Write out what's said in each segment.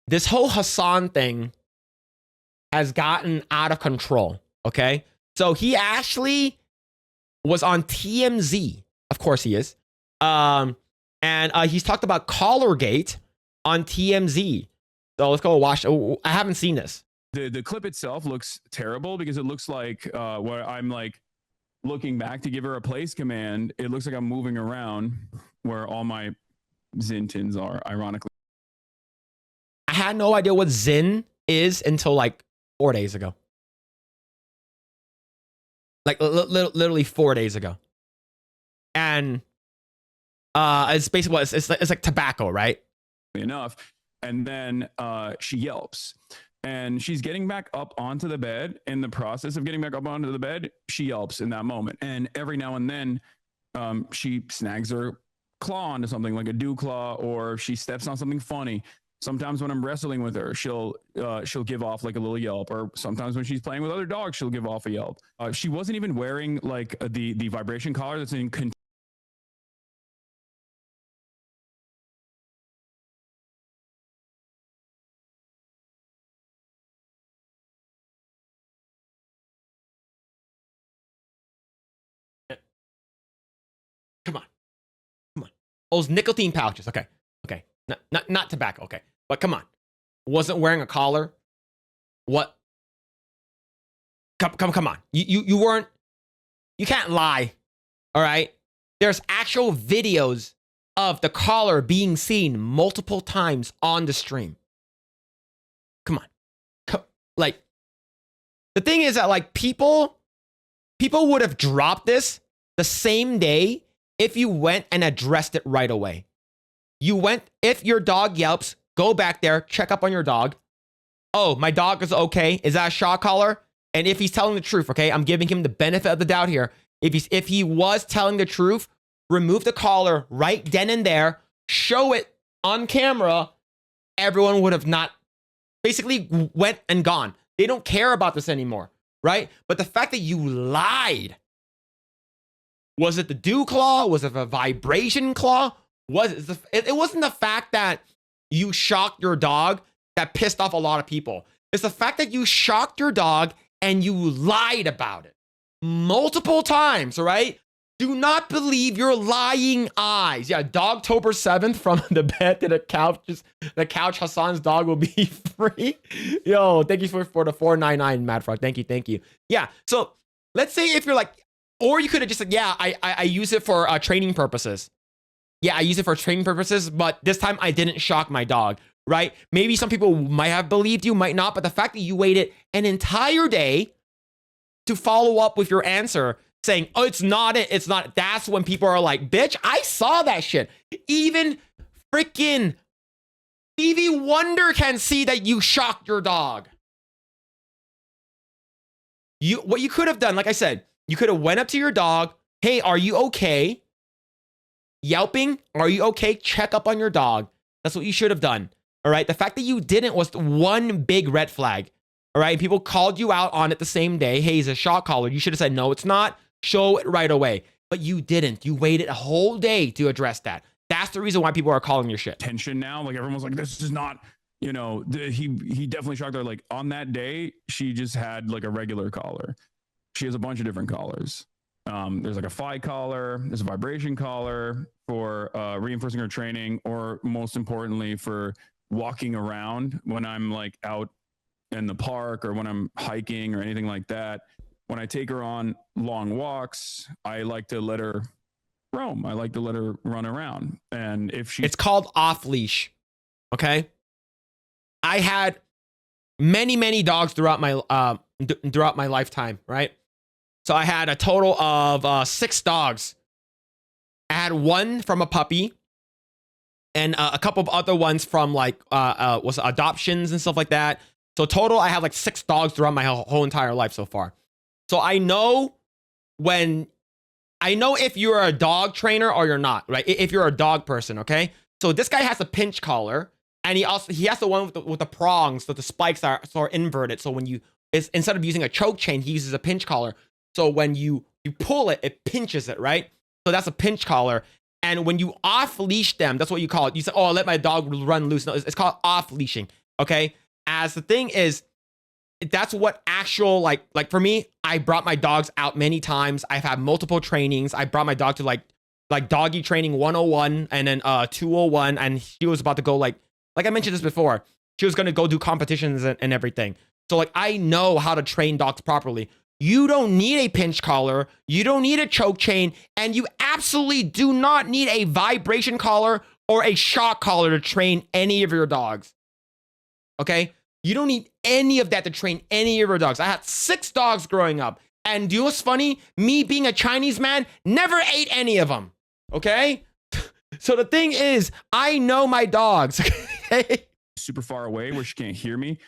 this whole Hasan thing has gotten out of control. Okay. So he actually was on TMZ. Of course he is. And he's talked about Collargate on TMZ. So let's go watch. Oh, I haven't seen this. The clip itself looks terrible because it looks like where I'm like looking back to give her a place command. It looks like I'm moving around where all my Zintins are, ironically. I had no idea what Zin is until like 4 days ago. Like literally 4 days ago. And it's basically what it's like tobacco, right? Enough. And then she yelps. And she's getting back up onto the bed. In the process of getting back up onto the bed, she yelps in that moment. And every now and then, she snags her claw onto something like a dew claw, or she steps on something funny. Sometimes when I'm wrestling with her, she'll give off like a little yelp, or sometimes when she's playing with other dogs, she'll give off a yelp. She wasn't even wearing like the vibration collar that's in Come on. Those nicotine pouches. Okay. Not tobacco. Okay. But come on. Wasn't wearing a collar. What? Come on. You weren't. You can't lie. All right. There's actual videos of the collar being seen multiple times on the stream. Come on. Like, the thing is that like people would have dropped this the same day if you went and addressed it right away. You went, if your dog yelps, go back there, check up on your dog. Oh, my dog is okay. Is that a shock collar? And if he's telling the truth, okay, I'm giving him the benefit of the doubt here. If he was telling the truth, remove the collar right then and there, show it on camera. Everyone would have not basically went and gone. They don't care about this anymore, right? But the fact that you lied. Was it the dew claw? Was it a vibration claw? It wasn't the fact that you shocked your dog that pissed off a lot of people. It's the fact that you shocked your dog and you lied about it multiple times, all right? Do not believe your lying eyes. Yeah, Dogtober 7th from the bed to the couch. The couch, Hasan's dog will be free. Yo, thank you for the $4.99, Mad Frog. Thank you. Yeah, so let's say if you're like, or you could have just said, yeah, I use it for training purposes. Yeah, I use it for training purposes, but this time I didn't shock my dog, right? Maybe some people might have believed you, might not, but the fact that you waited an entire day to follow up with your answer saying, oh, it's not it, that's when people are like, bitch, I saw that shit. Even freaking Stevie Wonder can see that you shocked your dog. What you could have done, like I said, you could have went up to your dog. Hey, are you okay? Yelping, are you okay? Check up on your dog. That's what you should have done. All right. The fact that you didn't was one big red flag. All right. People called you out on it the same day. Hey, he's a shock collar. You should have said, no, it's not. Show it right away. But you didn't. You waited a whole day to address that. That's the reason why people are calling your shit. Tension now. Like everyone's like, this is not, you know, he definitely shocked her. Like on that day, she just had like a regular collar. She has a bunch of different collars. There's like a phi collar, there's a vibration collar for reinforcing her training, or most importantly for walking around when I'm like out in the park or when I'm hiking or anything like that. When I take her on long walks, I like to let her roam. I like to let her run around. And if she, it's called off leash. Okay. I had many dogs throughout my lifetime, right? So I had a total of 6 dogs. I had one from a puppy, and a couple of other ones from like was adoptions and stuff like that. So total, I have like 6 dogs throughout my whole entire life so far. So I know if you're a dog trainer or you're not, right? If you're a dog person, okay? So this guy has a pinch collar, and he has the one with the prongs, so the spikes are sort of inverted. So when instead of using a choke chain, he uses a pinch collar. So when you pull it, it pinches it, right? So that's a pinch collar. And when you off leash them, that's what you call it. You say, oh, let my dog run loose. No, it's called off leashing. Okay. As the thing is, that's what actual, like for me, I brought my dogs out many times. I've had multiple trainings. I brought my dog to like doggy training 101 and then 201. And she was about to go like I mentioned this before, she was going to go do competitions and everything. So like, I know how to train dogs properly. You don't need a pinch collar. You don't need a choke chain. And you absolutely do not need a vibration collar or a shock collar to train any of your dogs. Okay? You don't need any of that to train any of your dogs. I had 6 dogs growing up. And you know what's funny? Me being a Chinese man, never ate any of them. Okay? So the thing is, I know my dogs. Okay? Super far away where she can't hear me,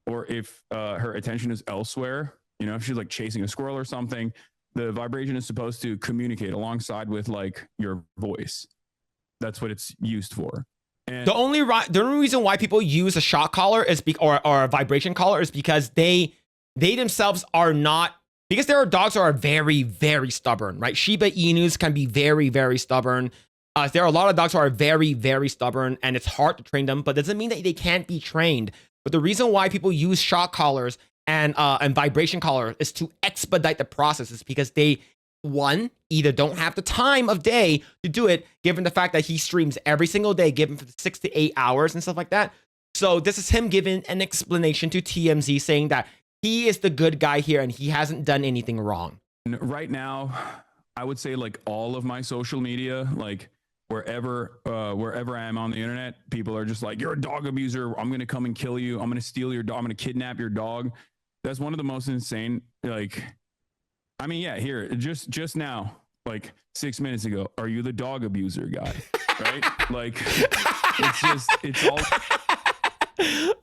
or if her attention is elsewhere, you know, if she's like chasing a squirrel or something, the vibration is supposed to communicate alongside with like your voice. That's what it's used for. And the only reason why people use a shock collar is or a vibration collar is because they themselves are not, because there are dogs that are very, very stubborn, right? Shiba Inus can be very, very stubborn. There are a lot of dogs who are very, very stubborn, and it's hard to train them, but it doesn't mean that they can't be trained. But the reason why people use shock collars and vibration collar is to expedite the process, is because they, one, either don't have the time of day to do it, given the fact that he streams every single day, given for 6 to 8 hours and stuff like that. So this is him giving an explanation to TMZ saying that he is the good guy here and he hasn't done anything wrong. Right now, I would say like all of my social media, like wherever I am on the internet, people are just like, you're a dog abuser. I'm going to come and kill you. I'm going to steal your dog. I'm going to kidnap your dog. That's one of the most insane, like, I mean, yeah, here, just now, like 6 minutes ago, are you the dog abuser guy? Right? Like, it's all.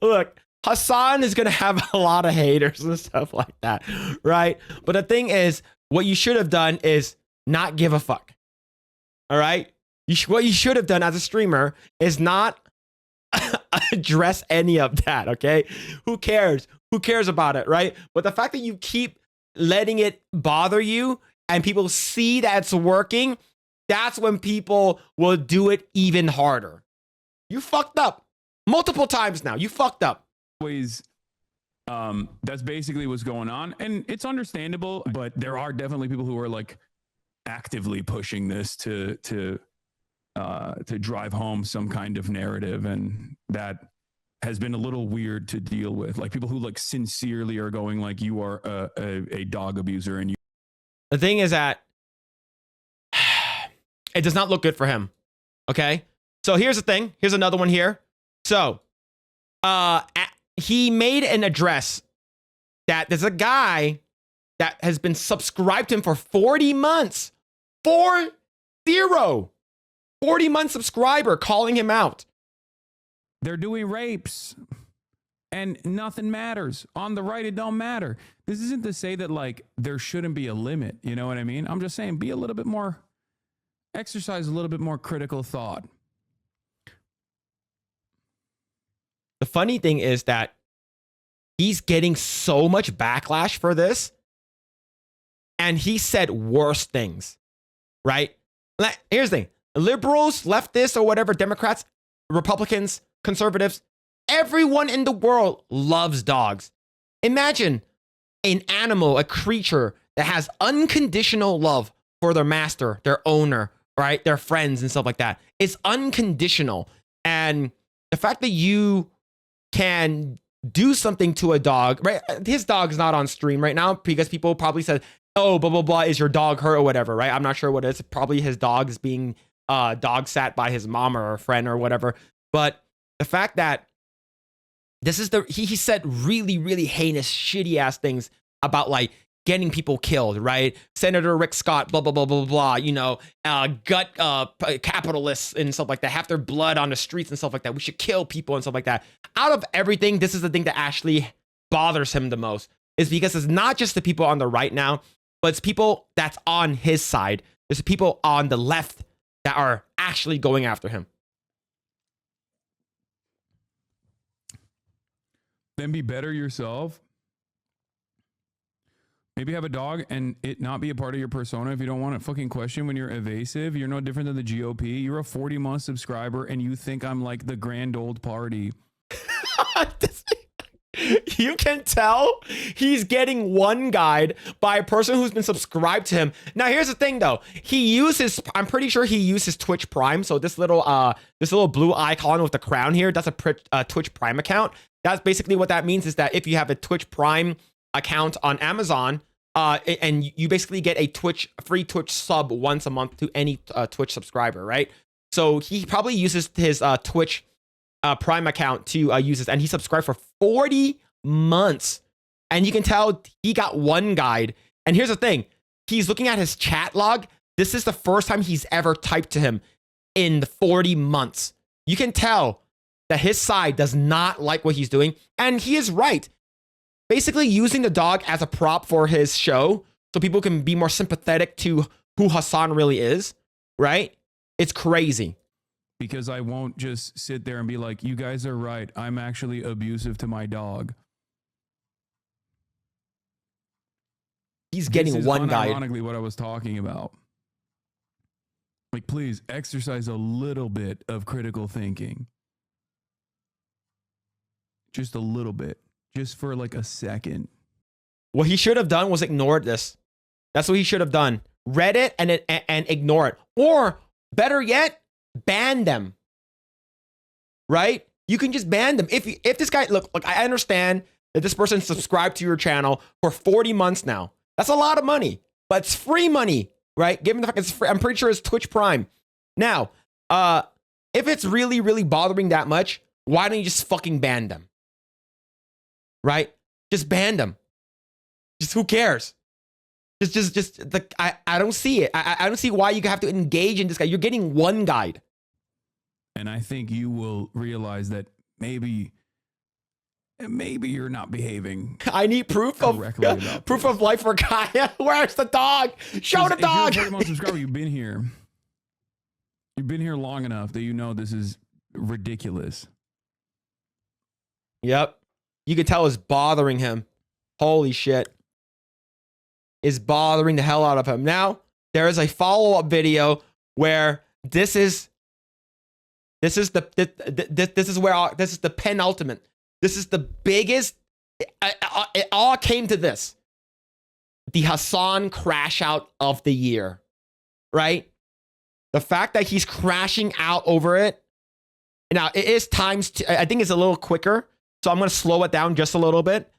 Look, Hasan is going to have a lot of haters and stuff like that, right? But the thing is, what you should have done is not give a fuck. All right? What you should have done as a streamer is not address any of that, okay? Who cares? Who cares about it, right? But the fact that you keep letting it bother you and people see that it's working, that's when people will do it even harder. You fucked up multiple times now. You fucked up. Always, that's basically what's going on, and it's understandable, but there are definitely people who are like actively pushing this to drive home some kind of narrative, and that has been a little weird to deal with. Like people who like sincerely are going like, you are a dog abuser, and you. The thing is that it does not look good for him. Okay, so here's the thing. Here's another one here. So, he made an address that there's a guy that has been subscribed to him for 40 months. 40 month subscriber calling him out. They're doing rapes and nothing matters. On the right, it don't matter. This isn't to say that like there shouldn't be a limit. You know what I mean? I'm just saying be a little bit more, exercise a little bit more critical thought. The funny thing is that he's getting so much backlash for this. And he said worse things, right? Here's the thing. Liberals, leftists, or whatever, Democrats, Republicans, conservatives, everyone in the world loves dogs. Imagine an animal, a creature that has unconditional love for their master, their owner, right? Their friends and stuff like that. It's unconditional. And the fact that you can do something to a dog, right? His dog's not on stream right now because people probably said, oh, blah, blah, blah, is your dog hurt or whatever, right? I'm not sure what it is. Probably his dog is being dog sat by his mom or a friend or whatever. But the fact that this is he said really, really heinous, shitty ass things about like getting people killed, right? Senator Rick Scott, blah, blah, blah, blah, blah, you know, gut capitalists and stuff like that, have their blood on the streets and stuff like that. We should kill people and stuff like that. Out of everything, this is the thing that actually bothers him the most, is because it's not just the people on the right now, but it's people that's on his side. There's people on the left that are actually going after him. Then be better yourself. Maybe have a dog and it not be a part of your persona if you don't want to fucking question when you're evasive. You're no different than the GOP. You're a 40-month subscriber and you think I'm like the grand old party. You can tell he's getting one guide by a person who's been subscribed to him. Now, here's the thing, though. I'm pretty sure he uses Twitch Prime. So this little blue icon with the crown here, that's a Twitch Prime account. That's basically what that means, is that if you have a Twitch Prime account on Amazon, and you basically get a free Twitch sub once a month to any Twitch subscriber, right? So he probably uses his Twitch Prime account to use this, and he subscribed for 40 months, and you can tell he got one guide. And here's the thing, he's looking at his chat log. This is the first time he's ever typed to him in the 40 months. You can tell that his side does not like what he's doing, and he is right. Basically using the dog as a prop for his show so people can be more sympathetic to who Hasan really is, right? It's crazy. Because I won't just sit there and be like, you guys are right, I'm actually abusive to my dog. He's getting one guide. Ironically, what I was talking about. Like, please exercise a little bit of critical thinking. Just a little bit. Just for like a second. What he should have done was ignored this. That's what he should have done. Read it and ignore it. Or better yet, ban them. Right? You can just ban them. If this guy, look, I understand that this person subscribed to your channel for 40 months now. That's a lot of money, but it's free money, right? Given the fact it's free, I'm pretty sure it's Twitch Prime. Now, if it's really, really bothering that much, why don't you just fucking ban them? Right? Just ban them. Just who cares? I don't see it. I don't see why you have to engage in this guy. You're getting one guide. And I think you will realize that maybe you're not behaving. I need proof of life for Kaya. Where's the dog? Show the dog. If you're a 40-month subscriber, you've been here. You've been here long enough that you know this is ridiculous. Yep. You can tell it's bothering him. Holy shit. Is bothering the hell out of him. Now, there is a follow-up video where this is the penultimate. This is the biggest. It all came to this. The Hasan crash out of the year. Right? The fact that he's crashing out over it. Now, it is times two. I think it's a little quicker. So I'm going to slow it down just a little bit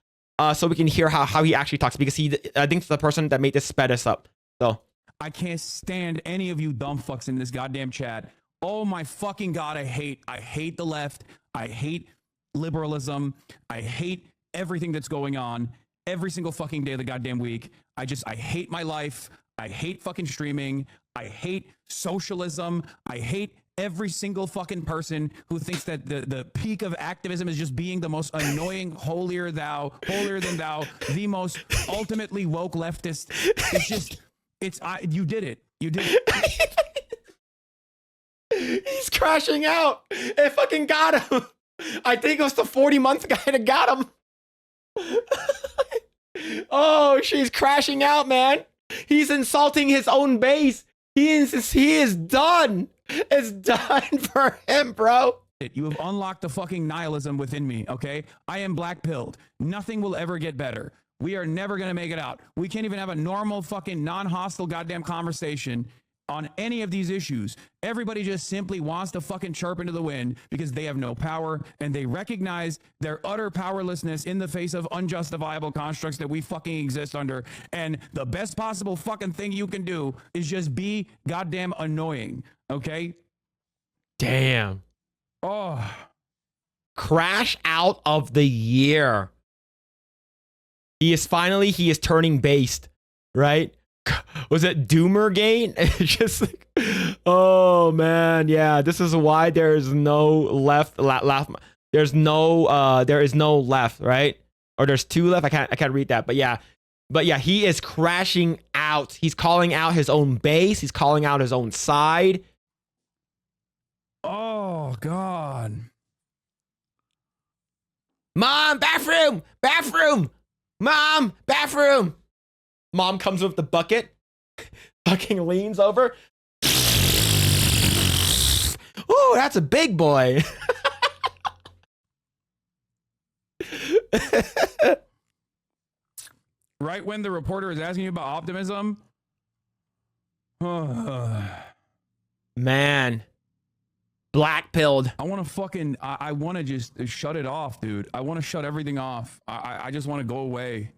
so we can hear how he actually talks, because I think the person that made this sped us up. So I can't stand any of you dumb fucks in this goddamn chat. Oh my fucking God, I hate the left. I hate liberalism. I hate everything that's going on every single fucking day of the goddamn week. I hate my life. I hate fucking streaming. I hate socialism. I hate every single fucking person who thinks that the peak of activism is just being the most annoying, holier than thou, the most ultimately woke leftist. You did it. You did it. He's crashing out. It fucking got him. I think it was the 40-month guy that got him. Oh, she's crashing out, man. He's insulting his own base. He is done. It's done for him, bro. You have unlocked the fucking nihilism within me, okay? I am black-pilled. Nothing will ever get better. We are never going to make it out. We can't even have a normal fucking non-hostile goddamn conversation on any of these issues. Everybody just simply wants to fucking chirp into the wind because they have no power, and they recognize their utter powerlessness in the face of unjustifiable constructs that we fucking exist under. And the best possible fucking thing you can do is just be goddamn annoying, okay? Damn. Oh. Crash out of the year. He is turning based, right? Was it Doomergate? Just like, oh man, yeah. This is why there is no left. There is no left, right? Or there's two left. I can't read that, but yeah, he is crashing out. He's calling out his own base. He's calling out his own side. Oh God. Mom, bathroom, mom, bathroom. Mom comes with the bucket, fucking leans over. Ooh, that's a big boy. Right when the reporter is asking you about optimism. Man. Black pilled. I want to fucking, I want to just shut it off, dude. I want to shut everything off. I just want to go away.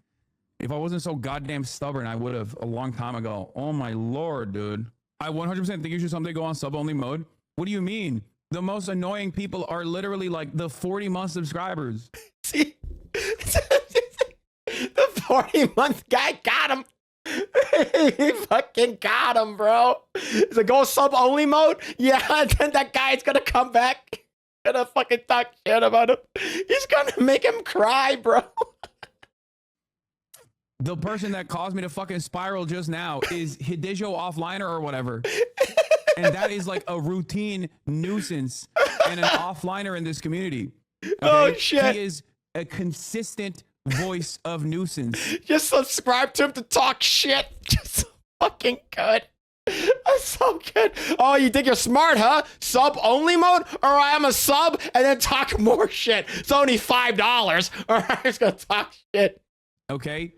If I wasn't so goddamn stubborn, I would have a long time ago. Oh my Lord, dude. I 100% think you should someday go on sub only mode. What do you mean? The most annoying people are literally like the 40-month subscribers. See? The 40-month guy got him. He fucking got him, bro. He's like, go sub only mode? Yeah, and then that guy's gonna come back. Gonna fucking talk shit about him. He's gonna make him cry, bro. The person that caused me to fucking spiral just now is Hidejo Offliner or whatever. And that is like a routine nuisance and an offliner in this community. Okay? Oh, shit. He is a consistent voice of nuisance. Just subscribe to him to talk shit. Just so fucking good. That's so good. Oh, you think you're smart, huh? Sub only mode? Or I'm a sub and then talk more shit. It's only $5. Or I'm just gonna talk shit. Okay.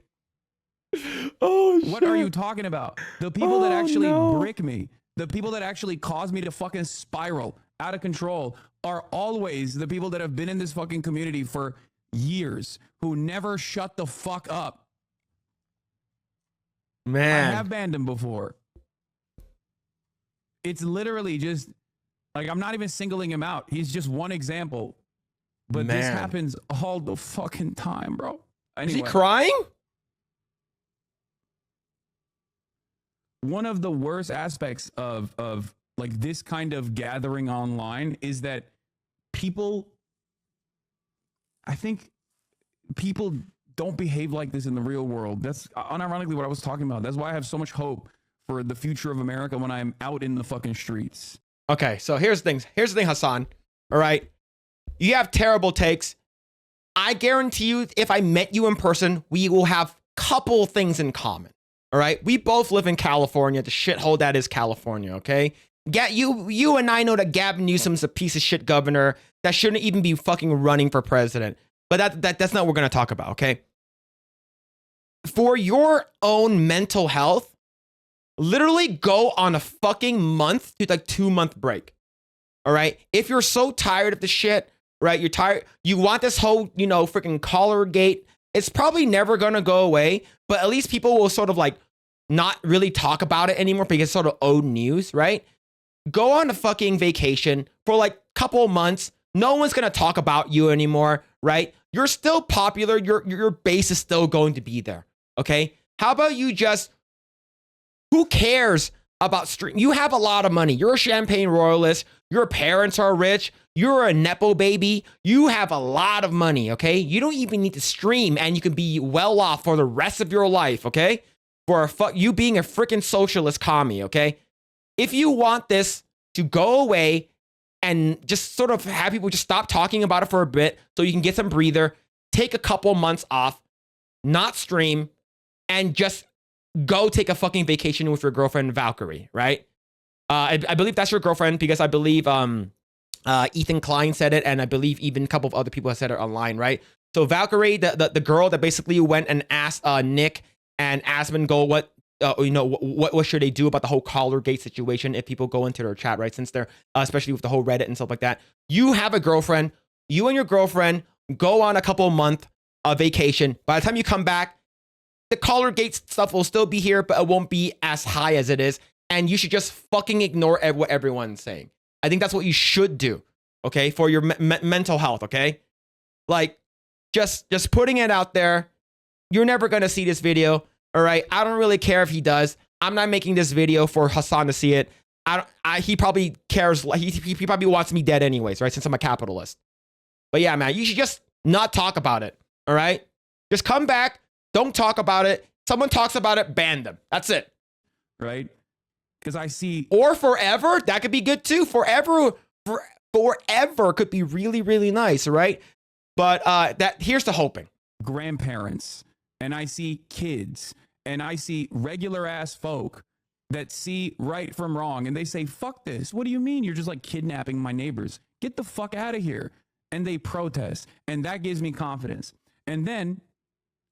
Oh, shit. What are you talking about? The people that actually brick me, the people that actually cause me to fucking spiral out of control are always the people that have been in this fucking community for years, who never shut the fuck up. Man. I have banned him before. It's literally just like, I'm not even singling him out. He's just one example. But this happens all the fucking time, bro. Anyway. Is he crying? One of the worst aspects of like this kind of gathering online is that I think people don't behave like this in the real world. That's unironically what I was talking about. That's why I have so much hope for the future of America when I'm out in the fucking streets. Okay, so here's the thing, Hasan. All right. You have terrible takes. I guarantee you, if I met you in person, we will have couple things in common. All right. We both live in California, the shithole that is California. Okay. Yeah, you and I know that Gavin Newsom's a piece of shit governor that shouldn't even be fucking running for president. But that's not what we're gonna talk about. Okay. For your own mental health, literally go on a fucking month to like 2-month break. All right. If you're so tired of the shit, right? You're tired. You want this whole, freaking collar gate. It's probably never going to go away, but at least people will sort of like not really talk about it anymore because it's sort of old news, right? Go on a fucking vacation for like a couple of months. No one's going to talk about you anymore, right? You're still popular. Your base is still going to be there. Okay. How about you who cares about stream? You have a lot of money. You're a Champagne Royalist. Your parents are rich. You're a Nepo baby. You have a lot of money, okay? You don't even need to stream and you can be well off for the rest of your life, okay? For you being a freaking socialist commie, okay? If you want this to go away and just sort of have people just stop talking about it for a bit so you can get some breather, take a couple months off, not stream, and just go take a fucking vacation with your girlfriend, Valkyrie, right? I believe that's your girlfriend because I believe Ethan Klein said it, and I believe even a couple of other people have said it online, right? So Valkyrie, the girl that basically went and asked Nick and Asmongold what should they do about the whole Collargate situation if people go into their chat, right? Since they're especially with the whole Reddit and stuff like that. You have a girlfriend. You and your girlfriend go on a couple month vacation. By the time you come back, the Collargate stuff will still be here, but it won't be as high as it is. And you should just fucking ignore what everyone's saying. I think that's what you should do, okay, for your mental health, okay? Like, just putting it out there. You're never going to see this video, all right? I don't really care if he does. I'm not making this video for Hasan to see it. He probably cares. He probably wants me dead anyways, right, since I'm a capitalist. But yeah, man, you should just not talk about it, all right? Just come back. Don't talk about it. Someone talks about it, ban them. That's it. Right? Because I see... Or forever. That could be good too. Forever could be really, really nice, right? But here's the hoping. Grandparents, and I see kids, and I see regular ass folk that see right from wrong, and they say, fuck this. What do you mean? You're just like kidnapping my neighbors. Get the fuck out of here. and they protest. And that gives me confidence. And then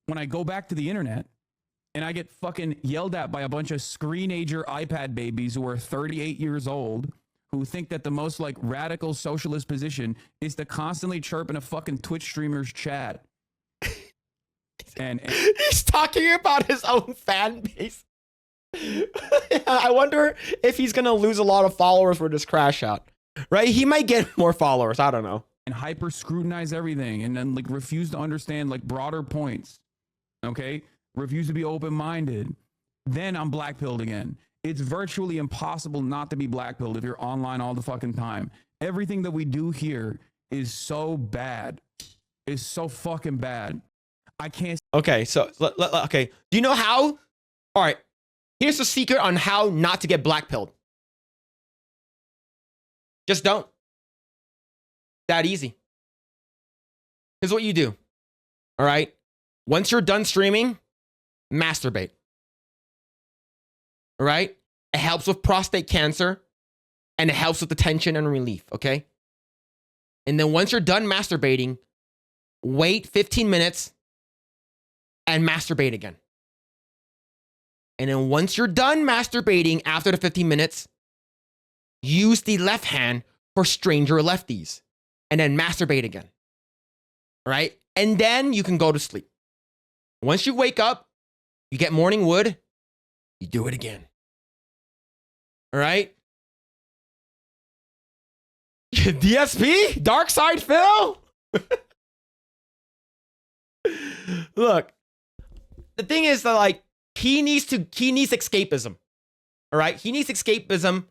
when I go back to the internet and I get fucking yelled at by a bunch of screenager iPad babies who are 38 years old, who think that the most like radical socialist position is to constantly chirp in a fucking Twitch streamer's chat. And he's talking about his own fan base. I wonder if he's gonna lose a lot of followers for this crash out, right? He might get more followers. I don't know. And hyper scrutinize everything, and then like refuse to understand like broader points. Okay, refuse to be open minded. Then I'm blackpilled again. It's virtually impossible not to be blackpilled if you're online all the fucking time. Everything that we do here is so bad. Is so fucking bad. I can't. Okay, so okay. Do you know how? All right. Here's the secret on how not to get blackpilled. Just don't. That easy. Here's what you do. All right. Once you're done streaming, masturbate. All right. It helps with prostate cancer and it helps with the tension and relief. Okay. And then once you're done masturbating, wait 15 minutes and masturbate again. And then once you're done masturbating after the 15 minutes, use the left hand for stranger lefties and then masturbate again. All right? And then you can go to sleep. Once you wake up, you get morning wood, you do it again. All right? DSP? Dark Side Phil? Look, the thing is that like he needs escapism. All right? He needs escapism.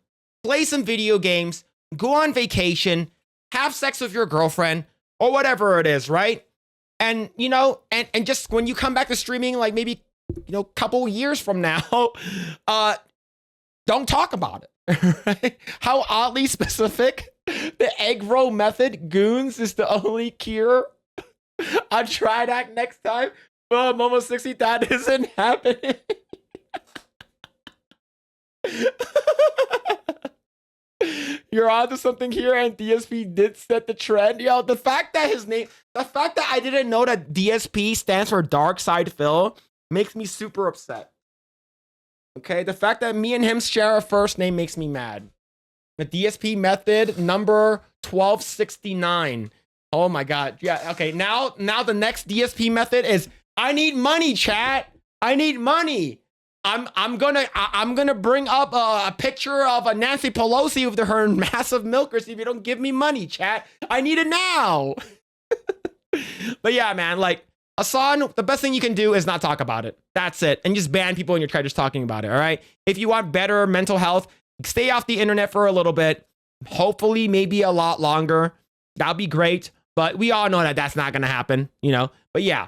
Play some video games, go on vacation, have sex with your girlfriend or whatever it is, right? And you know, and just when you come back to streaming like maybe, you know, couple years from now, don't talk about it. Right? How oddly specific. The egg roll method, goons, is the only cure. I'll try that next time. Oh, I'm almost 60. That isn't happening. You're onto something here, and DSP did set the trend. Yo, the fact that I didn't know that DSP stands for Dark Side Phil makes me super upset. Okay, the fact that me and him share a first name makes me mad. The DSP method number 1269. Oh my God. Yeah. Okay. Now the next DSP method is I need money, chat. I need money. I'm gonna bring up a picture of a Nancy Pelosi with her massive milkers if you don't give me money, chat. I need it now. But yeah, man, like Hasan, the best thing you can do is not talk about it. That's it. And just ban people in your chat just talking about it. All right. If you want better mental health, stay off the internet for a little bit. Hopefully, maybe a lot longer. That'll be great. But we all know that that's not gonna happen, you know. But yeah,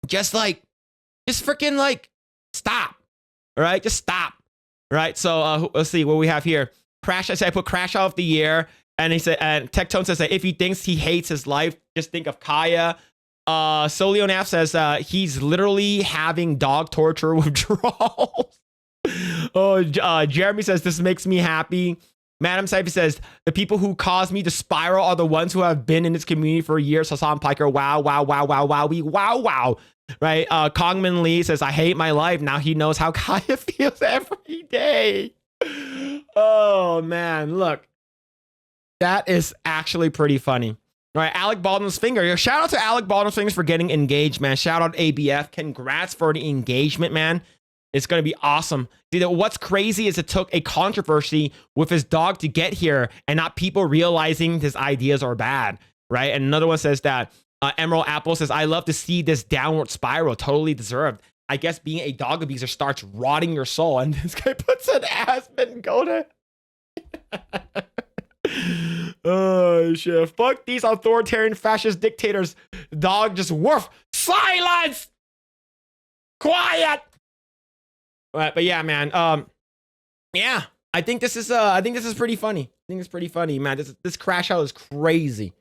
just freaking like stop. All right, just stop. All right. So let's see what we have here. Crash. I put Crash Out of the Year, and he said, and Tectone says that if he thinks he hates his life, just think of Kaya. Solionaf says he's literally having dog torture withdrawals. Jeremy says this makes me happy. Madam Saifi says the people who caused me to spiral are the ones who have been in this community for years. Hasan Piker, wow, wow, wow, wow, wow, wow, wow. Right? Kongman Lee says I hate my life. Now he knows how Kaya feels every day. Oh man, look, that is actually pretty funny. All right, Alec Baldwin's finger. Shout out to Alec Baldwin's fingers for getting engaged, man. Shout out ABF. Congrats for the engagement, man. It's going to be awesome. See, what's crazy is it took a controversy with his dog to get here and not people realizing his ideas are bad, right? And another one says that Emerald Apple says, I love to see this downward spiral. Totally deserved. I guess being a dog abuser starts rotting your soul. And this guy puts an Aspen Goda. Oh, shit. Fuck these authoritarian fascist dictators. Dog just woof. Silence! Quiet! But yeah, man. Yeah, I think this is pretty funny. I think it's pretty funny, man. This crash out is crazy.